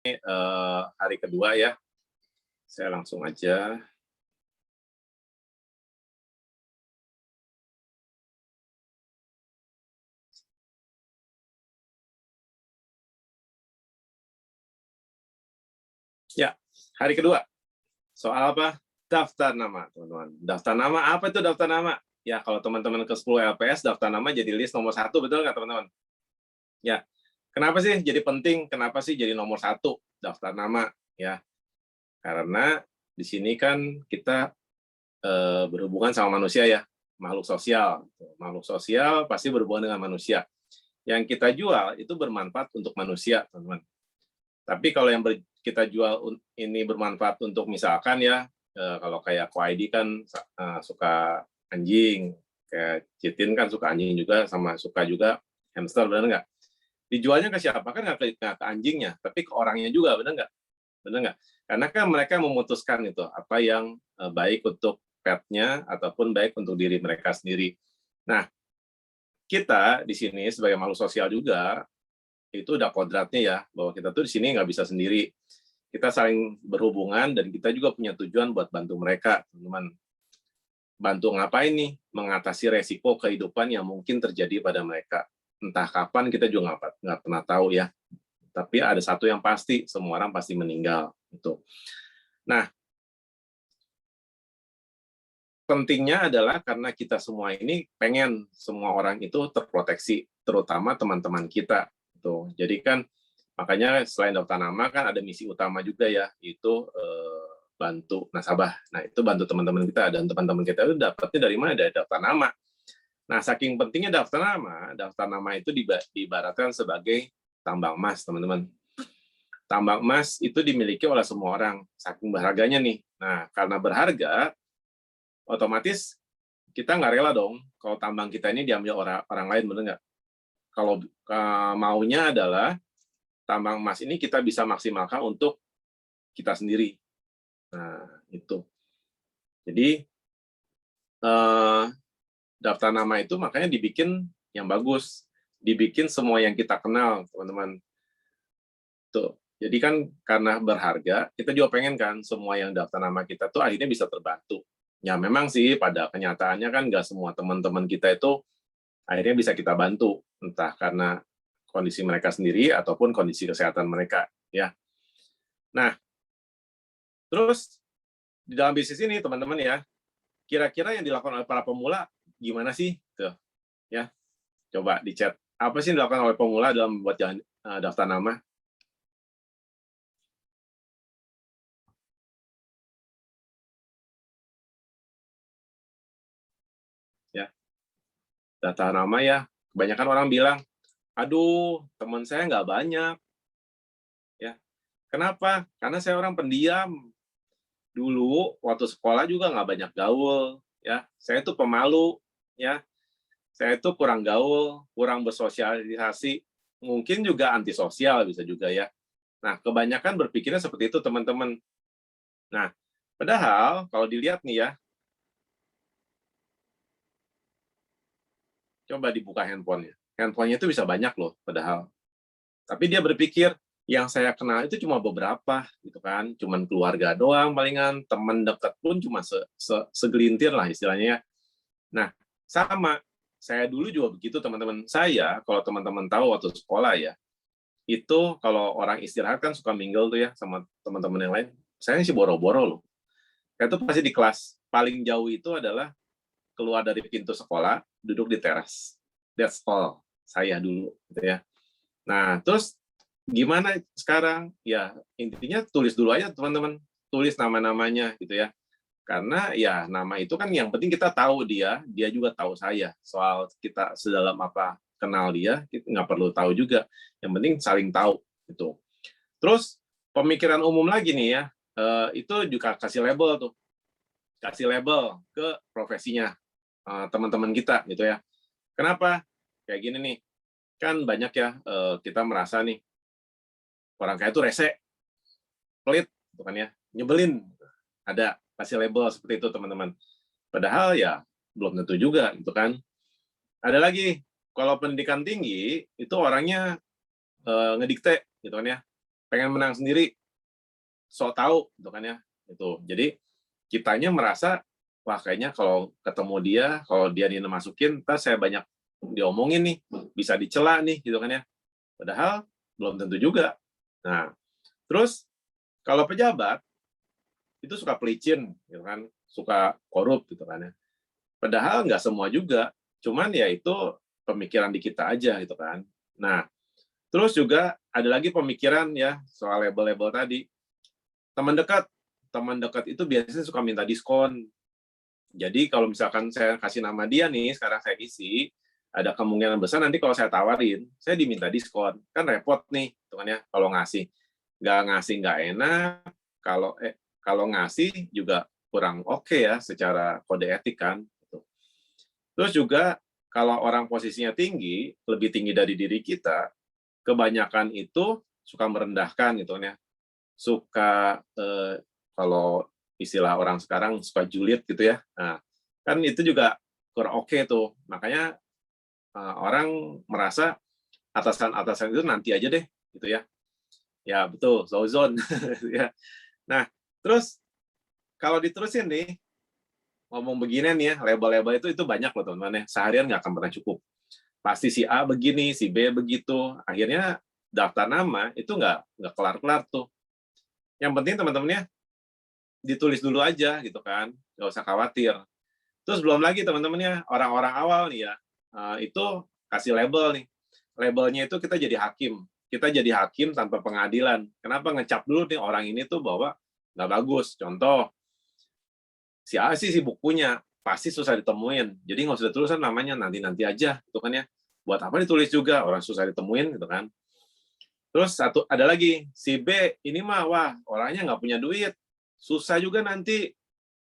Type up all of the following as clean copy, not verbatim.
Hari kedua ya, saya langsung aja. Ya, hari kedua. Soal apa? Daftar nama, teman-teman. Daftar nama, apa itu daftar nama? Ya, kalau teman-teman ke 10 LPS, daftar nama jadi list nomor 1, betul nggak, teman-teman? Ya, kenapa sih jadi penting? Kenapa sih jadi nomor 1 daftar nama? Ya, karena di sini kan kita berhubungan sama manusia ya, makhluk sosial. Makhluk sosial pasti berhubungan dengan manusia. Yang kita jual itu bermanfaat untuk manusia, teman-teman. Tapi kalau yang kita jual ini bermanfaat untuk misalkan ya, kalau kayak QID kan suka anjing, kayak Citin kan suka anjing juga, sama suka juga hamster, benar nggak? Dijualnya ke siapa? Kan nggak ke anjingnya, tapi ke orangnya juga, benar nggak? Benar nggak? Karena kan mereka memutuskan itu, apa yang baik untuk pet-nya, ataupun baik untuk diri mereka sendiri. Nah, kita di sini sebagai makhluk sosial juga, itu udah kodratnya ya, bahwa kita tuh di sini nggak bisa sendiri. Kita saling berhubungan dan kita juga punya tujuan buat bantu mereka, teman-teman. Bantu ngapain nih? Mengatasi resiko kehidupan yang mungkin terjadi pada mereka. Entah kapan kita juga nggak pernah tahu ya. Tapi ada satu yang pasti, semua orang pasti meninggal. Itu. Nah, pentingnya adalah karena kita semua ini pengen semua orang itu terproteksi, terutama teman-teman kita. Tuh. Jadi kan makanya selain daftar nama kan ada misi utama juga ya, itu bantu nasabah. Nah, itu bantu teman-teman kita, dan teman-teman kita itu dapatnya dari mana? Dari daftar nama. Nah, saking pentingnya daftar nama itu diibaratkan sebagai tambang emas, teman-teman. Tambang emas itu dimiliki oleh semua orang, saking berharganya nih. Nah, karena berharga, otomatis kita nggak rela dong kalau tambang kita ini diambil orang lain, benar nggak? Kalau maunya adalah tambang emas ini kita bisa maksimalkan untuk kita sendiri. Nah, itu. Jadi, daftar nama itu makanya dibikin yang bagus. Dibikin semua yang kita kenal, teman-teman. Tuh. Jadi kan karena berharga, kita juga pengen kan semua yang daftar nama kita tuh akhirnya bisa terbantu. Ya memang sih pada kenyataannya kan nggak semua teman-teman kita itu akhirnya bisa kita bantu. Entah karena kondisi mereka sendiri ataupun kondisi kesehatan mereka. Ya. Nah, terus di dalam bisnis ini teman-teman ya, kira-kira yang dilakukan oleh para pemula gimana sih? Tuh, ya. Coba di chat. Apa sih yang dilakukan oleh pemula dalam membuat daftar nama? Ya, daftar nama ya. Kebanyakan orang bilang, aduh, teman saya nggak banyak. Ya, kenapa? Karena saya orang pendiam. Dulu waktu sekolah juga nggak banyak gaul. Ya, saya itu pemalu. Ya, saya itu kurang gaul, kurang bersosialisasi, mungkin juga antisosial bisa juga ya. Nah, kebanyakan berpikirnya seperti itu, teman-teman. Nah, padahal kalau dilihat nih ya, coba dibuka handphonenya. Handphonenya itu bisa banyak loh, padahal. Tapi dia berpikir, yang saya kenal itu cuma beberapa, gitu kan. Cuman keluarga doang palingan, teman dekat pun cuma segelintir lah istilahnya ya. Nah, sama. Saya dulu juga begitu, teman-teman. Saya, kalau teman-teman tahu waktu sekolah ya, itu kalau orang istirahat kan suka mingle tuh ya sama teman-teman yang lain. Saya sih boro-boro loh. Saya tuh pasti di kelas. Paling jauh itu adalah keluar dari pintu sekolah, duduk di teras. That's all. Saya dulu, gitu ya. Nah, terus gimana sekarang? Ya, intinya tulis dulu aja, teman-teman. Tulis nama-namanya, gitu ya. Karena ya nama itu kan yang penting kita tahu dia juga tahu saya. Soal kita sedalam apa kenal dia, kita nggak perlu tahu juga. Yang penting saling tahu, gitu. Terus pemikiran umum lagi nih ya, itu juga kasih label tuh. Kasih label ke profesinya teman-teman kita, gitu ya. Kenapa? Kayak gini nih, kan banyak ya kita merasa nih orang kaya itu rese, pelit, bukan ya, nyebelin. Ada kasih label seperti itu teman-teman. Padahal ya belum tentu juga, gitu kan. Ada lagi, kalau pendidikan tinggi itu orangnya ngedikte, gitu kan ya. pengen menang sendiri, sok tahu, gitu kan ya. Itu. Jadi kitanya merasa, wah kayaknya kalau ketemu dia, kalau dia ini masukin, ntar saya banyak diomongin nih, bisa dicela nih, gitu kan ya. Padahal belum tentu juga. Nah, terus kalau pejabat itu suka pelicin, gitu kan, suka korup, gitu kan ya. Padahal nggak semua juga, cuman ya itu pemikiran di kita aja, gitu kan. Nah, terus juga ada lagi pemikiran ya soal label-label tadi. Teman dekat, teman dekat itu biasanya suka minta diskon. Jadi kalau misalkan saya kasih nama dia nih, sekarang saya isi, ada kemungkinan besar nanti kalau saya tawarin, saya diminta diskon. Kan repot nih, gitu kan ya, kalau ngasih. Ngasih nggak enak, kalau ngasih juga kurang oke ya secara kode etik kan. Gitu. Terus juga kalau orang posisinya tinggi, lebih tinggi dari diri kita, kebanyakan itu suka merendahkan gitu kan ya. Suka kalau istilah orang sekarang suka julid gitu ya. Nah, kan itu juga kurang oke tuh. Makanya orang merasa atasan-atasan itu nanti aja deh gitu ya. Ya betul, zone ya. Nah, terus kalau diterusin nih ngomong beginian nih ya, label-label itu banyak loh teman-teman ya. Seharian nggak akan pernah cukup. Pasti si A begini, si B begitu. Akhirnya daftar nama itu nggak kelar-kelar tuh. Yang penting teman-temannya ditulis dulu aja gitu kan, nggak usah khawatir. Terus belum lagi teman-temannya orang-orang awal nih ya, itu kasih label nih. Labelnya itu kita jadi hakim tanpa pengadilan. Kenapa ngecap dulu nih orang ini tuh bahwa nggak bagus. Contoh, si A sih si bukunya pasti susah ditemuin. Jadi nggak usah ditulisan namanya nanti aja, gitu kan ya. Buat apa ditulis juga orang susah ditemuin gitu kan. Terus ada lagi si B ini mah wah orangnya nggak punya duit, susah juga nanti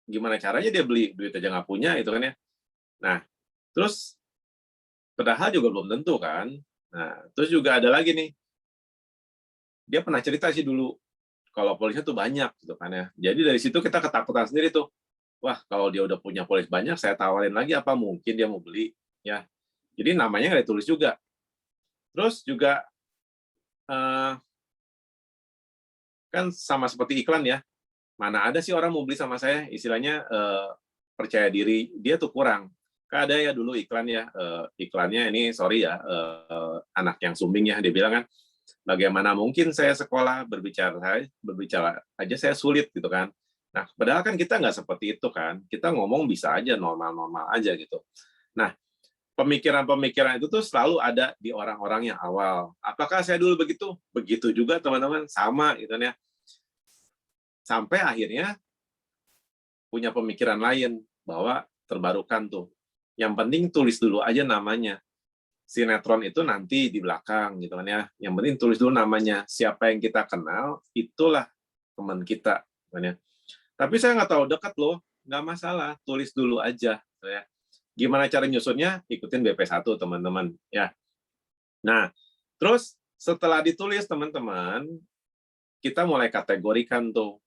gimana caranya dia beli duit aja nggak punya itu kan ya. Nah terus padahal juga belum tentu kan. Nah terus juga ada lagi nih dia pernah cerita sih dulu kalau polisnya tuh banyak gitu kan ya. Jadi dari situ kita ketakutan sendiri tuh. Wah kalau dia udah punya polis banyak saya tawarin lagi apa mungkin dia mau beli ya. Jadi namanya nggak ditulis juga. Terus juga kan sama seperti iklan ya. Mana ada sih orang mau beli sama saya istilahnya percaya diri dia tuh kurang. Kan ada ya dulu iklan ya, iklannya ini sorry ya, anak yang sumbing ya, dia bilang kan, bagaimana mungkin saya sekolah berbicara aja saya sulit gitu kan. Nah, padahal kan kita nggak seperti itu kan, kita ngomong bisa aja normal-normal aja gitu. Nah, pemikiran-pemikiran itu tuh selalu ada di orang-orang yang awal. Apakah saya dulu begitu? Begitu juga teman-teman, sama gitu ya. Sampai akhirnya punya pemikiran lain bahwa terbarukan tuh. Yang penting tulis dulu aja namanya. Sinetron itu nanti di belakang gitu kan ya. Yang penting tulis dulu namanya. Siapa yang kita kenal, itulah teman kita. Kan ya. Tapi saya nggak tahu dekat loh, nggak masalah. Tulis dulu aja. Gitu ya. Gimana cara nyusunnya? Ikutin BP1 teman-teman. Ya. Nah, terus setelah ditulis teman-teman, kita mulai kategorikan tuh.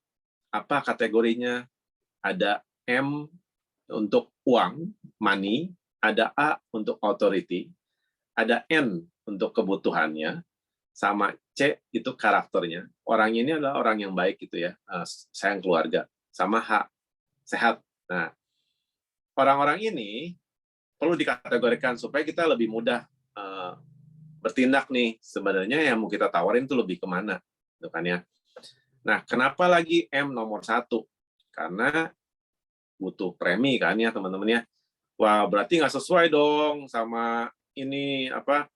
Apa kategorinya? Ada M untuk uang, money, ada A untuk authority, ada N untuk kebutuhannya, sama C itu karakternya. Orang ini adalah orang yang baik gitu ya, sayang keluarga. Sama H, sehat. Nah, orang-orang ini perlu dikategorikan supaya kita lebih mudah bertindak nih. Sebenarnya yang mau kita tawarin itu lebih kemana, gitu kan ya. Nah, kenapa lagi M nomor 1? Karena butuh premi kan ya teman-teman ya. Wah, berarti nggak sesuai dong sama ini apa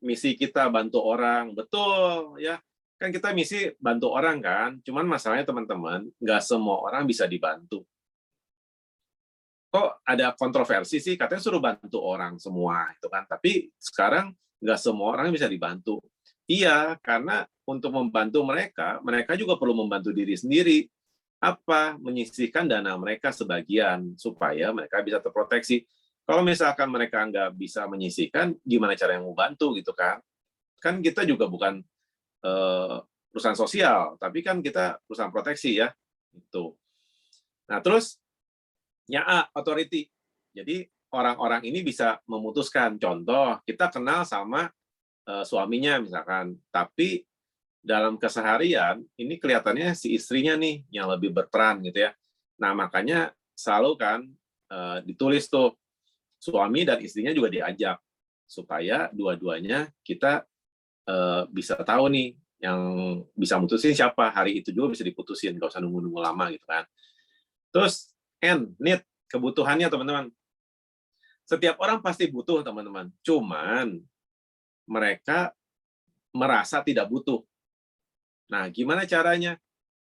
misi kita bantu orang. Betul ya. Kan kita misi bantu orang kan. Cuman masalahnya teman-teman, nggak semua orang bisa dibantu. Kok ada kontroversi sih katanya suruh bantu orang semua itu kan. Tapi sekarang nggak semua orang bisa dibantu. Iya, karena untuk membantu mereka, mereka juga perlu membantu diri sendiri. Apa? Menyisihkan dana mereka sebagian supaya mereka bisa terproteksi. Kalau misalkan mereka nggak bisa menyisihkan, gimana cara yang mau bantu gitu kan? Kan kita juga bukan perusahaan sosial, tapi kan kita perusahaan proteksi ya. Itu. Nah terus yang A, authority. Jadi orang-orang ini bisa memutuskan. Contoh, kita kenal sama suaminya misalkan, tapi dalam keseharian ini kelihatannya si istrinya nih yang lebih berperan gitu ya. Nah, makanya selalu kan ditulis tuh suami dan istrinya juga diajak supaya dua-duanya kita bisa tahu nih yang bisa mutusin siapa, hari itu juga bisa diputusin, nggak usah nunggu-nunggu lama gitu kan. Terus need, kebutuhannya teman-teman. Setiap orang pasti butuh teman-teman, cuman mereka merasa tidak butuh. Nah, gimana caranya?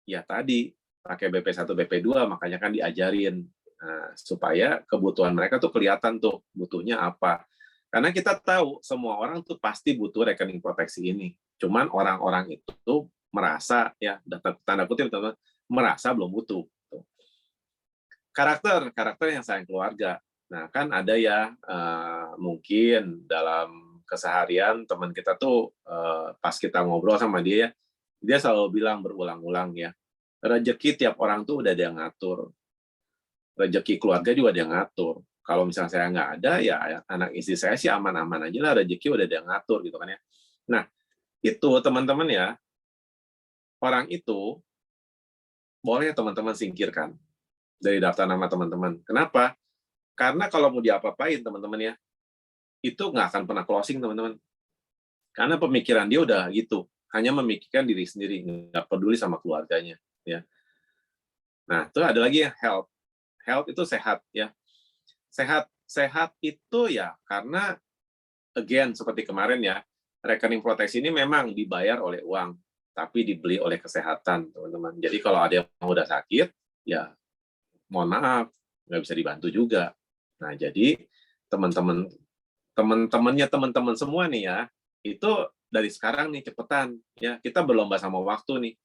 Ya tadi, pakai BP1, BP2, makanya kan diajarin. Nah, supaya kebutuhan mereka tuh kelihatan tuh, butuhnya apa. Karena kita tahu, semua orang tuh pasti butuh rekening proteksi ini. Cuman orang-orang itu tuh merasa, ya tanda kutip, teman-teman, merasa belum butuh. Karakter yang sayang keluarga. Nah, kan ada ya, mungkin dalam keseharian teman kita tuh, pas kita ngobrol sama dia selalu bilang berulang-ulang ya, rezeki tiap orang tuh udah dia ngatur. Rezeki keluarga juga dia ngatur. Kalau misalnya saya nggak ada, ya anak istri saya sih aman-aman aja lah, rezeki udah dia ngatur gitu kan ya. Nah, itu teman-teman ya, orang itu boleh teman-teman singkirkan dari daftar nama teman-teman. Kenapa? Karena kalau mau diapa-apain teman-teman ya, itu nggak akan pernah closing teman-teman. Karena pemikiran dia udah gitu, hanya memikirkan diri sendiri, nggak peduli sama keluarganya. Ya. Nah, itu ada lagi yang health. Health itu sehat ya. Sehat itu ya karena again seperti kemarin ya, rekening proteksi ini memang dibayar oleh uang, tapi dibeli oleh kesehatan teman-teman. Jadi kalau ada yang udah sakit, ya mohon maaf, nggak bisa dibantu juga. Nah, jadi teman-temannya teman-teman semua nih ya, itu dari sekarang nih cepetan ya, kita berlomba sama waktu nih.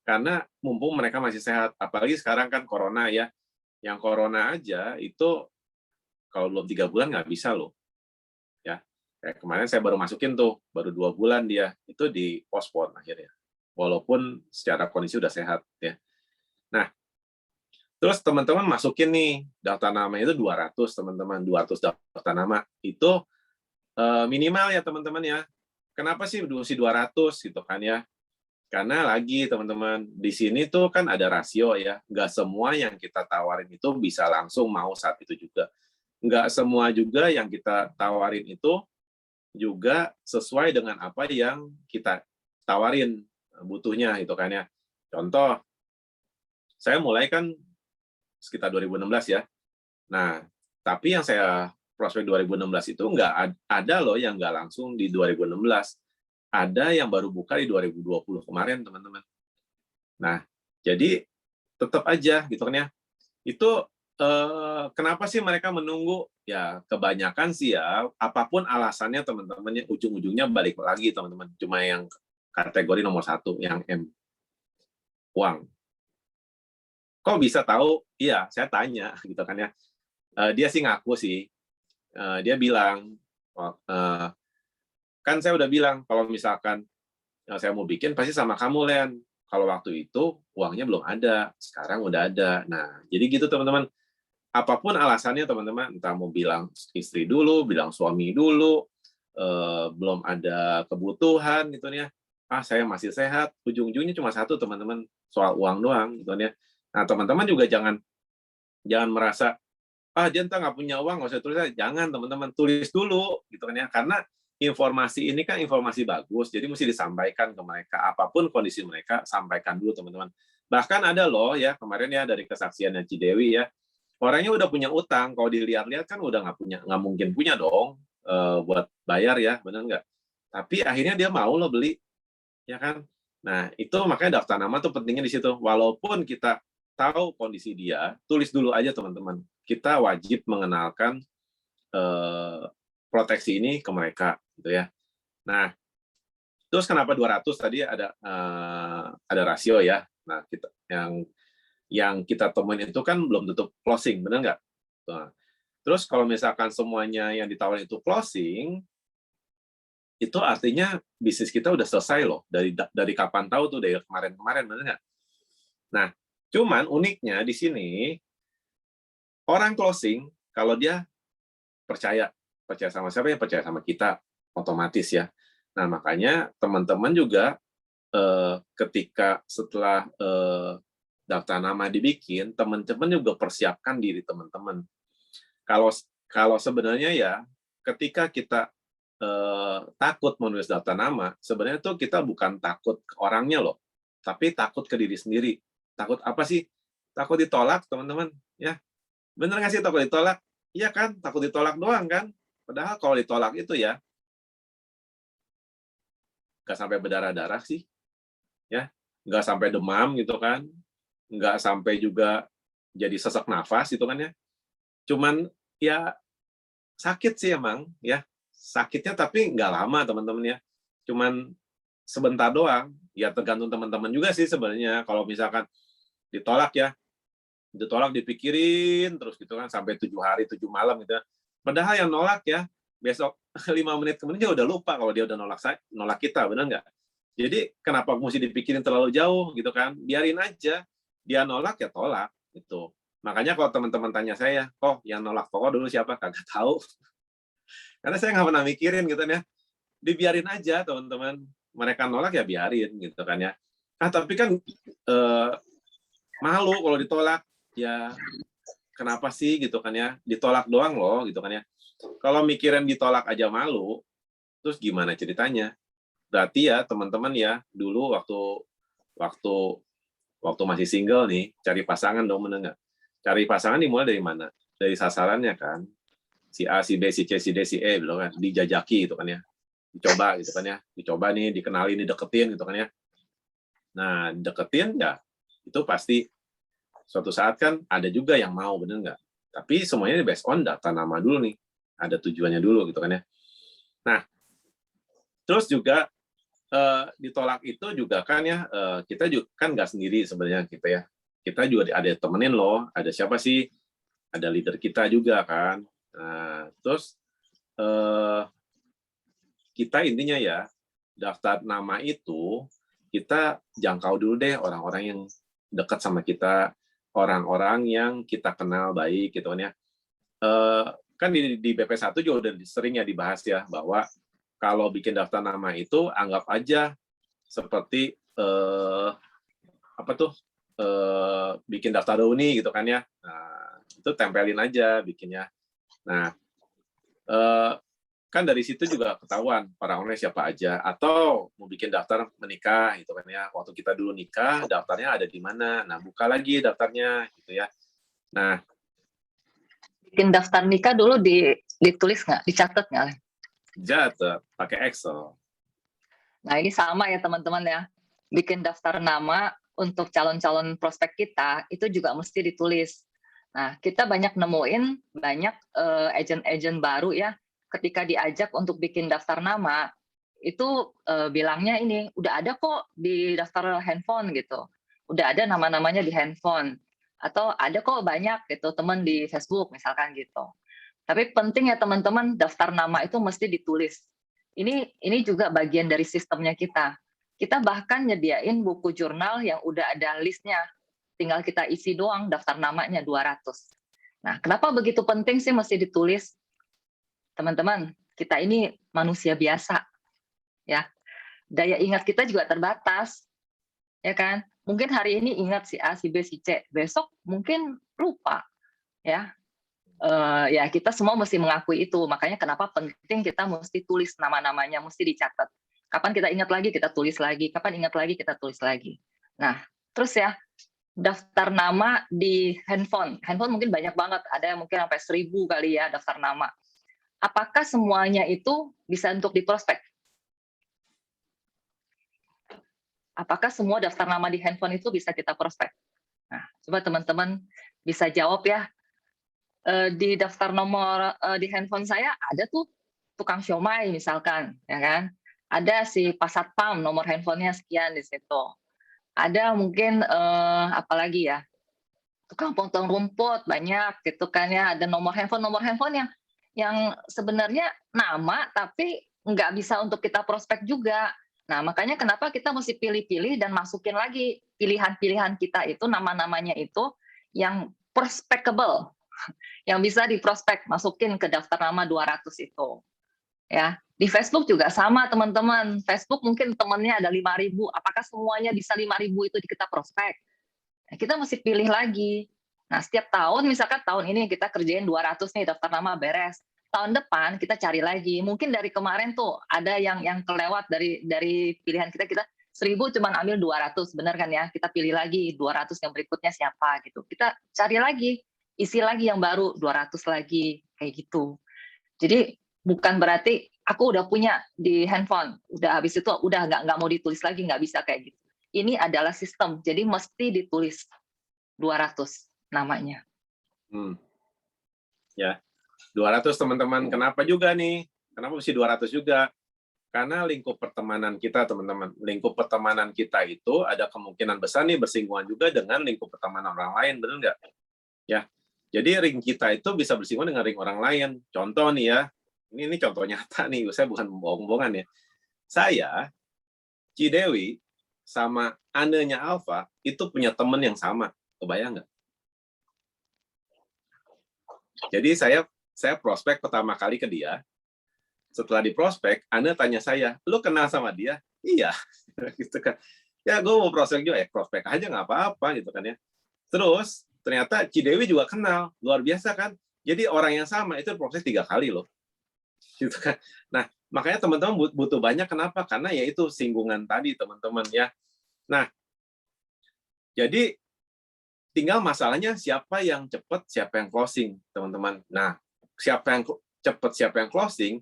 Karena mumpung mereka masih sehat, apalagi sekarang kan corona ya. Yang corona aja itu kalau belum 3 bulan nggak bisa loh. Ya, kayak kemarin saya baru masukin tuh, baru 2 bulan dia, itu di postpone akhirnya. Walaupun secara kondisi udah sehat ya. Nah, terus teman-teman masukin nih, daftar namanya itu 200 teman-teman, 200 daftar nama. Itu minimal ya teman-teman ya. Kenapa sih mesti 200 gitu kan ya? Karena lagi teman-teman, di sini tuh kan ada rasio ya. Nggak semua yang kita tawarin itu bisa langsung mau saat itu juga. Nggak semua juga yang kita tawarin itu juga sesuai dengan apa yang kita tawarin butuhnya gitu kan ya. Contoh, saya mulai kan sekitar 2016 ya. Nah, tapi yang saya prospek 2016 itu nggak ada loh yang nggak langsung di 2016. Ada yang baru buka di 2020 kemarin, teman-teman. Nah, jadi tetap aja gitu kan ya. Itu kenapa sih mereka menunggu? Ya, kebanyakan sih ya, apapun alasannya teman-temannya, ujung-ujungnya balik lagi teman-teman. Cuma yang kategori nomor 1, yang M, uang. Kok bisa tahu? Iya, saya tanya gitu kan ya. Dia sih ngaku sih. Dia bilang, kan saya udah bilang kalau misalkan saya mau bikin pasti sama kamu, Len. Kalau waktu itu uangnya belum ada, sekarang udah ada. Nah, jadi gitu teman-teman. Apapun alasannya teman-teman, entah mau bilang istri dulu, bilang suami dulu, belum ada kebutuhan gitu ya. Saya masih sehat. Ujung-ujungnya cuma satu teman-teman, soal uang doang gitu ya. Nah, teman-teman juga jangan merasa dia entah nggak punya uang nggak usah tulis. Jangan teman-teman, tulis dulu gitu kan ya. Karena informasi ini kan informasi bagus, jadi mesti disampaikan ke mereka. Apapun kondisi mereka, sampaikan dulu teman-teman. Bahkan ada loh ya kemarin ya dari kesaksiannya Cidewi ya, orangnya udah punya utang, kalau dilihat-lihat kan udah nggak mungkin punya dong buat bayar ya, benar nggak? Tapi akhirnya dia mau loh beli, ya kan? Nah itu makanya daftar nama tuh pentingnya di situ. Walaupun kita tahu kondisi dia, tulis dulu aja teman-teman. Kita wajib mengenalkan proteksi ini ke mereka, gitu ya. Nah, terus kenapa 200 tadi ada rasio ya. Nah, kita yang kita temuin itu kan belum tentu closing, benar nggak? Nah, terus kalau misalkan semuanya yang ditawarin itu closing, itu artinya bisnis kita udah selesai loh. Dari kapan tahu tuh, dari kemarin-kemarin, benar nggak? Nah, cuman uniknya di sini, orang closing, kalau dia percaya sama siapa, yang percaya sama kita, otomatis ya. Nah, makanya teman-teman juga ketika setelah daftar nama dibikin, teman-teman juga persiapkan diri teman-teman. Kalau kalau sebenarnya ya, ketika kita takut menulis daftar nama, sebenarnya tuh kita bukan takut ke orangnya loh, tapi takut ke diri sendiri. Takut apa sih? Takut ditolak, teman-teman. Ya, bener nggak sih takut ditolak? Iya kan, takut ditolak doang kan? Padahal kalau ditolak itu ya, nggak sampai berdarah-darah sih, ya, nggak sampai demam gitu kan, nggak sampai juga jadi sesak nafas gitu kan ya. Cuman ya sakit sih emang, ya. Sakitnya tapi nggak lama teman-teman ya. Cuman sebentar doang. Ya tergantung teman-teman juga sih sebenarnya. Kalau misalkan ditolak ya, ditolak dipikirin terus gitu kan sampai 7 hari 7 malam gitu. Padahal yang nolak ya besok 5 menit kemudian dia udah lupa kalau dia udah nolak kita, benar nggak? Jadi kenapa mesti dipikirin terlalu jauh gitu kan? Biarin aja. Dia nolak ya tolak gitu. Makanya kalau teman-teman tanya saya, "Oh, yang nolak Koko dulu siapa?" Kagak tahu. Karena saya nggak pernah mikirin gitu kan ya. Dibiarin aja teman-teman. Mereka nolak ya biarin gitu kan ya. Tapi kan malu kalau ditolak. Ya kenapa sih gitu kan ya? Ditolak doang loh gitu kan ya. Kalau mikirin ditolak aja malu, terus gimana ceritanya? Berarti ya teman-teman ya dulu waktu waktu waktu masih single nih, cari pasangan dong, bener nggak? Cari pasangan dimulai dari mana? Dari sasarannya kan. Si A, si B, si C, si D, si E, gitu kan. Dijajaki gitu kan ya. Dicoba gitu kan ya. Dicoba nih, dikenalin, dideketin gitu kan ya. Nah, deketin ya, itu pasti suatu saat kan ada juga yang mau, bener nggak? Tapi semuanya based on data nama dulu nih. Ada tujuannya dulu gitu kan ya. Nah, terus juga ditolak itu juga kan ya, kita juga kan nggak sendiri sebenarnya kita ya. Kita juga ada temenin loh, ada siapa sih? Ada leader kita juga kan. Nah, terus kita intinya ya, daftar nama itu kita jangkau dulu deh orang-orang yang dekat sama kita, orang-orang yang kita kenal baik gitu kan ya. Kan di BP1 juga udah sering ya dibahas ya bahwa kalau bikin daftar nama itu anggap aja seperti apa tuh bikin daftar reuni gitu kan ya. Nah, itu tempelin aja bikinnya. Nah, kan dari situ juga ketahuan orang-orangnya siapa aja. Atau mau bikin daftar menikah gitu kan ya. Waktu kita dulu nikah, daftarnya ada di mana. Nah, buka lagi daftarnya gitu ya. Nah, bikin daftar nikah dulu ditulis nggak, dicatat nggak? jatuh pakai Excel. Nah ini sama ya teman-teman ya. Bikin daftar nama untuk calon-calon prospek kita itu juga mesti ditulis. Nah kita banyak nemuin banyak agent-agent baru ya. Ketika diajak untuk bikin daftar nama itu bilangnya ini udah ada kok di daftar handphone gitu. Udah ada nama-namanya di handphone. Atau ada kok banyak gitu teman di Facebook misalkan gitu. Tapi penting ya teman-teman, daftar nama itu mesti ditulis. Ini juga bagian dari sistemnya kita. Kita bahkan nyediain buku jurnal yang udah ada listnya. Tinggal kita isi doang daftar namanya 200. Nah, kenapa begitu penting sih mesti ditulis? Teman-teman, kita ini manusia biasa. Ya. Daya ingat kita juga terbatas. Ya kan? Mungkin hari ini ingat si A, si B, si C. Besok mungkin lupa. Ya. Ya kita semua mesti mengakui itu. Makanya kenapa penting kita mesti tulis nama-namanya, mesti dicatat. Kapan kita ingat lagi, kita tulis lagi. Kapan ingat lagi, kita tulis lagi. Nah, terus ya, daftar nama di handphone. Handphone mungkin banyak banget, ada yang mungkin sampai 1000 kali ya daftar nama. Apakah semuanya itu bisa untuk diprospek? Apakah semua daftar nama di handphone itu bisa kita prospek? Nah, coba teman-teman bisa jawab ya. Di daftar nomor di handphone saya ada tuh tukang siomay misalkan, ya kan? Ada si Pasatpam nomor handphonenya sekian di situ. Ada mungkin apalagi ya, tukang potong rumput banyak gitu kan ya. Ada nomor handphone yang sebenarnya nama tapi nggak bisa untuk kita prospek juga. Nah makanya kenapa kita mesti pilih-pilih dan masukin lagi pilihan-pilihan kita itu nama-namanya itu yang prospectable, yang bisa diprospek, masukin ke daftar nama 200 itu. Ya, di Facebook juga sama teman-teman. Facebook mungkin temannya ada 5.000, apakah semuanya bisa 5.000 itu kita prospek? Nah, kita mesti pilih lagi. Nah, setiap tahun, misalkan tahun ini kita kerjain 200 nih, daftar nama beres. Tahun depan kita cari lagi. Mungkin dari kemarin tuh ada yang kelewat dari pilihan kita 1.000 cuman ambil 200, benar kan ya? Kita pilih lagi 200 yang berikutnya siapa gitu. Kita cari lagi, isi lagi yang baru 200 lagi kayak gitu. Jadi bukan berarti aku udah punya di handphone, udah habis itu udah nggak mau ditulis lagi, nggak bisa kayak gitu. Ini adalah sistem, jadi mesti ditulis 200 namanya. Ya, 200 teman-teman. Kenapa juga nih? Kenapa mesti 200 juga? Karena lingkup pertemanan kita, teman-teman. Lingkup pertemanan kita itu ada kemungkinan besar nih bersinggungan juga dengan lingkup pertemanan orang lain, benar nggak? Ya, jadi ring kita itu bisa bersinggungan dengan ring orang lain. Contoh nih ya, ini contoh nyata nih, saya bukan bohong-bohongan ya. Saya, Cidewi, sama Anenya Alfa itu punya teman yang sama. Kebayang nggak? Jadi saya prospek pertama kali ke dia. Setelah di prospek, Ane tanya saya, lu kenal sama dia? Iya, gitu kan. Ya gue mau prospek juga, prospek aja nggak apa-apa gitu kan ya. Terus ternyata Cidewi juga kenal, luar biasa kan. Jadi orang yang sama itu prospek 3 kali loh, gitu kan. Nah makanya teman-teman butuh banyak, kenapa? Karena ya itu singgungan tadi teman-teman ya. Nah jadi tinggal masalahnya siapa yang cepat, siapa yang closing, teman-teman. Nah, siapa yang cepat, siapa yang closing,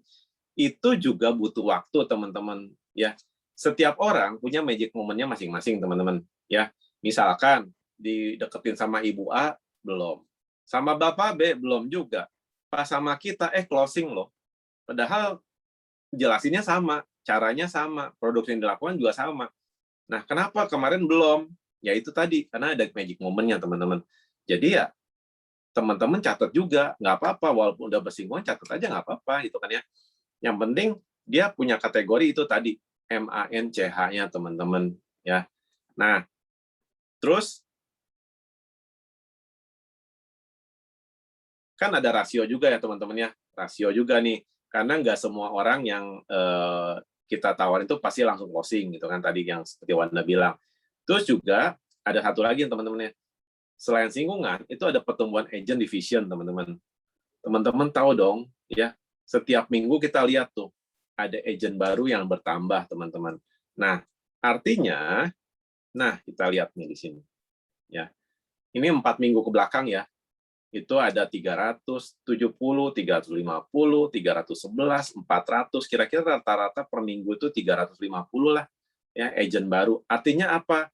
itu juga butuh waktu, teman-teman. Ya, setiap orang punya magic moment-nya masing-masing, teman-teman. Ya, misalkan dideketin sama Ibu A, belum. Sama Bapak B, belum juga. Pas sama kita, closing loh. Padahal jelasinnya sama, caranya sama, produksi yang dilakukan juga sama. Nah, kenapa kemarin belum? Ya itu tadi, karena ada magic moment-nya, teman-teman. Jadi ya, teman-teman catat juga, nggak apa-apa, walaupun udah bersinggungan, catat aja nggak apa-apa, gitu kan ya. Yang penting, dia punya kategori itu tadi, MANCH-nya, teman-teman. Ya. Nah, terus, kan ada rasio juga ya, teman-teman ya. Rasio juga nih, karena nggak semua orang yang kita tawarin itu pasti langsung closing, gitu kan, tadi yang seperti Wanda bilang. Terus juga ada satu lagi teman-teman ya, selain singgungan itu ada pertumbuhan agent division, teman-teman. Teman-teman tahu dong ya, setiap minggu kita lihat tuh ada agent baru yang bertambah, teman-teman. Nah, artinya, kita lihat nih di sini ya. Ini 4 minggu ke belakang ya. Itu ada 370, 350, 311, 400, kira-kira rata-rata per minggu itu 350 lah ya agent baru. Artinya apa?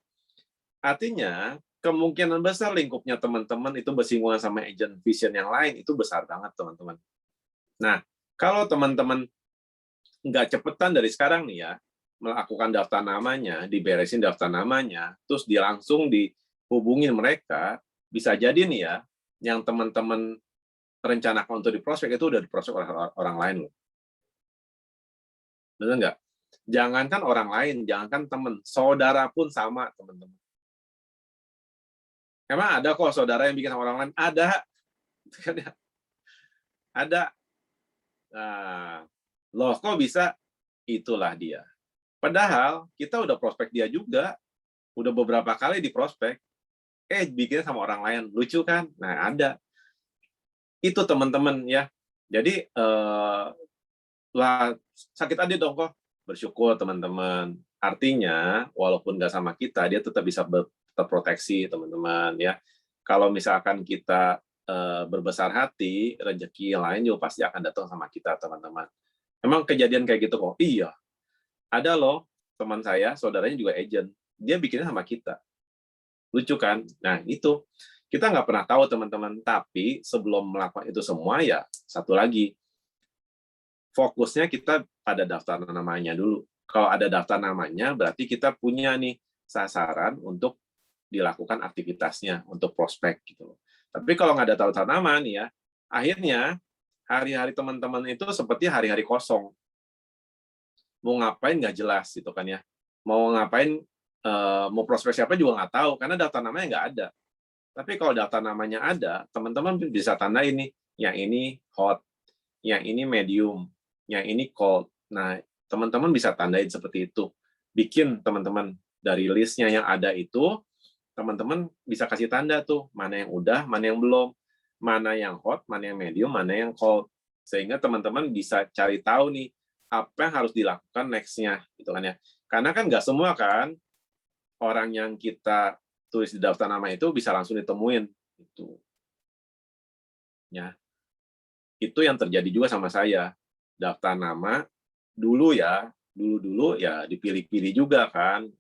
Artinya, kemungkinan besar lingkupnya teman-teman itu bersinggungan sama agent vision yang lain, itu besar banget, teman-teman. Nah, kalau teman-teman nggak cepetan dari sekarang nih ya, melakukan daftar namanya, diberesin daftar namanya, terus dia langsung dihubungin mereka, bisa jadi nih ya, yang teman-teman rencanakan untuk diprospek itu udah diprospek oleh orang lain loh. Benar nggak? Jangankan orang lain, jangankan teman, saudara pun sama, teman-teman. Emang ada kok saudara yang bikin sama orang lain? Ada. Ada. Nah, loh kok bisa? Itulah dia. Padahal kita udah prospek dia juga. Udah beberapa kali di prospek. Bikinnya sama orang lain. Lucu kan? Nah, ada. Itu teman-teman ya. Jadi, sakit hati dong kok. Bersyukur teman-teman. Artinya, walaupun nggak sama kita, dia tetap bisa terproteksi, teman-teman ya. Kalau misalkan kita berbesar hati, rezeki yang lain juga pasti akan datang sama kita, teman-teman. Emang kejadian kayak gitu kok? Iya. Ada loh, teman saya, saudaranya juga agent. Dia bikinnya sama kita. Lucu kan? Nah, itu. Kita nggak pernah tahu, teman-teman. Tapi sebelum melakukan itu semua, ya satu lagi. Fokusnya kita pada daftar namanya dulu. Kalau ada daftar namanya, berarti kita punya nih sasaran untuk dilakukan aktivitasnya, untuk prospek gitu. Tapi kalau nggak ada daftar nama nih ya, akhirnya hari-hari teman-teman itu seperti hari-hari kosong. Mau ngapain nggak jelas gitu kan ya. Mau ngapain, mau prospek siapa juga nggak tahu, karena daftar namanya nggak ada. Tapi kalau daftar namanya ada, teman-teman bisa tandai nih, yang ini hot, yang ini medium, yang ini cold. Nah, teman-teman bisa tandain seperti itu. Bikin teman-teman dari listnya yang ada itu, teman-teman bisa kasih tanda tuh, mana yang udah, mana yang belum, mana yang hot, mana yang medium, mana yang cold. Sehingga teman-teman bisa cari tahu nih, apa yang harus dilakukan next-nya. Gitu kan ya. Karena kan nggak semua kan, orang yang kita tulis di daftar nama itu bisa langsung ditemuin. Ya. Itu yang terjadi juga sama saya. Daftar nama dulu ya, dulu ya dipilih-pilih juga kan.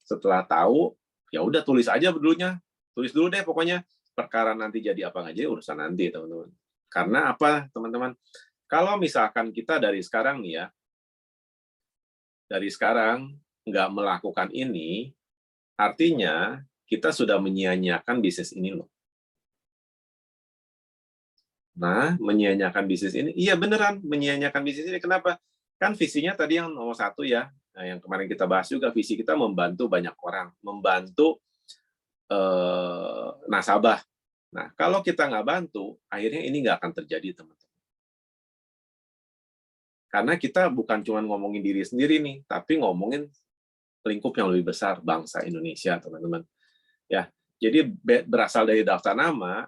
Setelah tahu, ya udah tulis aja dulunya. Tulis dulu deh pokoknya. Perkara nanti jadi apa nggak jadi urusan nanti, teman-teman. Karena apa, teman-teman? Kalau misalkan kita dari sekarang nih ya, dari sekarang nggak melakukan ini, artinya kita sudah menyia-nyiakan bisnis ini loh. Nah, menyia-nyiakan bisnis ini, iya beneran menyia-nyiakan bisnis ini. Kenapa? Kan visinya tadi yang nomor 1 ya, nah, yang kemarin kita bahas juga, visi kita membantu banyak orang, membantu nasabah. Nah, kalau kita nggak bantu, akhirnya ini nggak akan terjadi, teman-teman. Karena kita bukan cuma ngomongin diri sendiri nih, tapi ngomongin lingkup yang lebih besar, bangsa Indonesia, teman-teman. Ya, jadi berasal dari daftar nama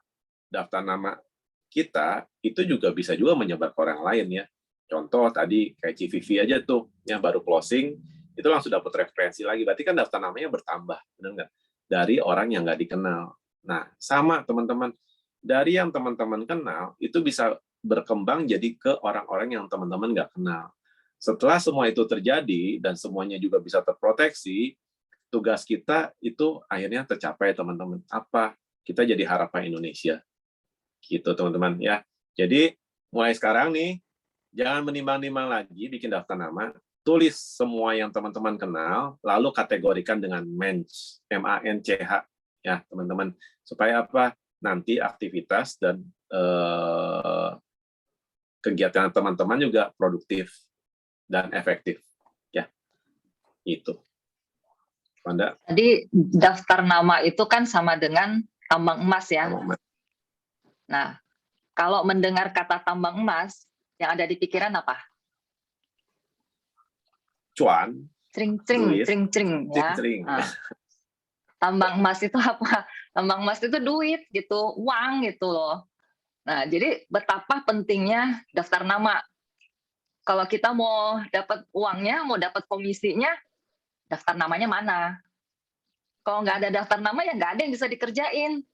kita itu juga bisa juga menyebar ke orang lain ya. Contoh tadi kayak CVV aja tuh, yang baru closing, itu langsung dapat referensi lagi. Berarti kan daftar namanya bertambah, benar nggak? Dari orang yang nggak dikenal. Nah, sama teman-teman. Dari yang teman-teman kenal, itu bisa berkembang jadi ke orang-orang yang teman-teman nggak kenal. Setelah semua itu terjadi, dan semuanya juga bisa terproteksi, tugas kita itu akhirnya tercapai, teman-teman. Apa? Kita jadi harapan Indonesia. Gitu, teman-teman. Ya. Jadi, mulai sekarang nih, jangan menimbang-nimbang lagi bikin daftar nama, tulis semua yang teman-teman kenal, lalu kategorikan dengan MANCH, M-A-N-C-H, ya teman-teman. Supaya apa? Nanti aktivitas dan kegiatan teman-teman juga produktif dan efektif. Ya, itu. Wanda? Jadi daftar nama itu kan sama dengan tambang emas ya. Nah, kalau mendengar kata tambang emas, yang ada di pikiran apa? Cuan. Cring-cring, cring-cring ya. Nah, tambang emas itu apa? Tambang emas itu duit gitu, uang gitu loh. Nah, jadi betapa pentingnya daftar nama. Kalau kita mau dapat uangnya, mau dapat komisinya, daftar namanya mana? Kalau nggak ada daftar nama, ya nggak ada yang bisa dikerjain.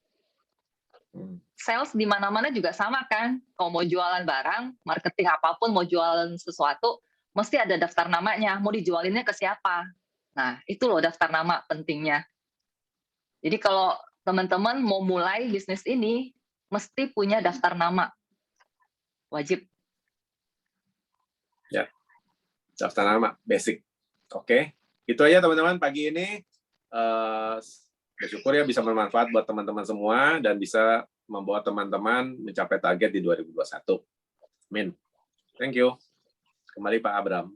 Sales di mana-mana juga sama kan. Kalau mau jualan barang, marketing apapun, mau jualan sesuatu, mesti ada daftar namanya. Mau dijualinnya ke siapa? Nah, itu loh daftar nama pentingnya. Jadi kalau teman-teman mau mulai bisnis ini, mesti punya daftar nama. Wajib. Ya, daftar nama, basic. Oke, itu aja teman-teman pagi ini. Bersyukur ya bisa bermanfaat buat teman-teman semua dan bisa membawa teman-teman mencapai target di 2021. Amin. Thank you. Kembali Pak Abram.